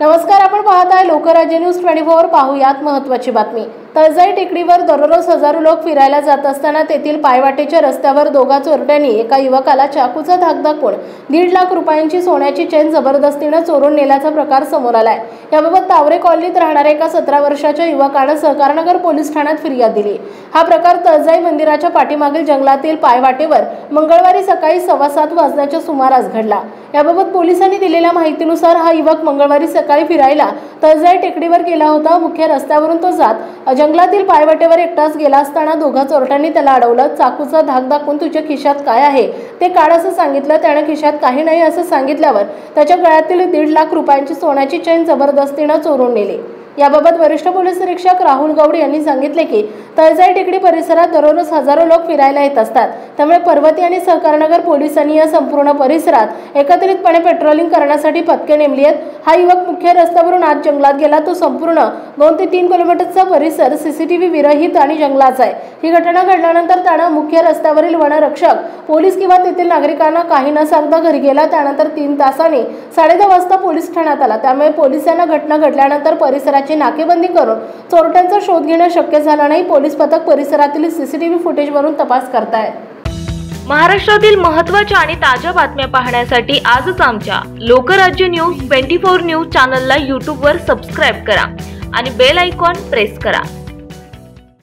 नमस्कार, आपण पाहत आहे लोकराज्य न्यूज 24। पाहूयात महत्त्वाची बातमी। तळजाई टेकडीवर दररोज हजारो लोक फिरायला जात असताना तेथील पायवाटेच्या रस्त्यावर दोघा चोरट्यांनी एका युवकाला चाकूचा धाक दाखवून 1.5 लाख रुपयांची सोन्याची चेन जबरदस्तीने चोरून नेल्याचा प्रकार समोर आलाय। याबाबत तावरे कॉलनीत राहणाऱ्या एका 17 वर्षाच्या युवकाने सहकारनगर पोलीस ठाण्यात फिर्याद दिली। हा प्रकार तळजाई मंदिराच्या पाठीमागील जंगलातील पायवाटेवर मंगळवारी सकाळी 7:15 वाजण्याच्या सुमारास घडला। याबाबत पोलिसांनी दिलेल्या माहितीनुसार हा युवक मंगळवारी सकाळी फिरायला तळजाई टेकडीवर गेला होता। मुख्य रस्त्यावरून तो जात जंगलातील पायवाटेवर एकटाच गेला असताना दोघा चोरट्यांनी त्याला अडवलं। चाकूचा धाक दाखवून तुझ्या खिशात काय आहे ते काढ असं सांगितलं। त्याने खिशात काही नाही असं सांगितल्यावर त्याच्या गळ्यातील 1.5 लाख रुपयांची सोन्याची चेन जबरदस्तीने चोरून नेली। याबाबत वरिष्ठ पोलीस निरीक्षक राहुल गौड यांनी सांगितले की तळजाई टेकडी परिसरात दररोज हजारो लोक फिरायला येत असतात। त्यामुळे पर्वती आणि सहकारनगर पोलिसांनी या संपूर्ण परिसरात एकत्रितपणे पेट्रोलिंग करण्यासाठी पथके नेमली आहेत। हा युवक मुख्य रस्त्यावरून आत जंगलात गेला। तो संपूर्ण 2 ते 3 किलोमीटरचा परिसर सीसीटीव्ही विरहित आणि जंगलाचा आहे। ही घटना घडल्यानंतर त्याने मुख्य रस्त्यावरील वनरक्षक पोलीस किंवा तेथील नागरिकांना काही न सांगता घरी गेला। त्यानंतर 3 तासांनी 10:30 वाजता पोलीस ठाण्यात आला। त्यामुळे पोलिसांना घटना घडल्यानंतर परिसराची नाकेबंदी करून चोरट्यांचा शोध घेणे शक्य झाले नाही। पोलीस पथक परिसरातील सीसीटीव्ही फुटेजवरून तपास करत आहे। महाराष्ट्रातील महत्त्वाच्या आणि ताज्या बातम्या पाहण्यासाठी आजच आमच्या लोकराज्य न्यूज 24 न्यूज चॅनलला YouTube वर सबस्क्राइब करा आणि बेल आयकॉन प्रेस करा।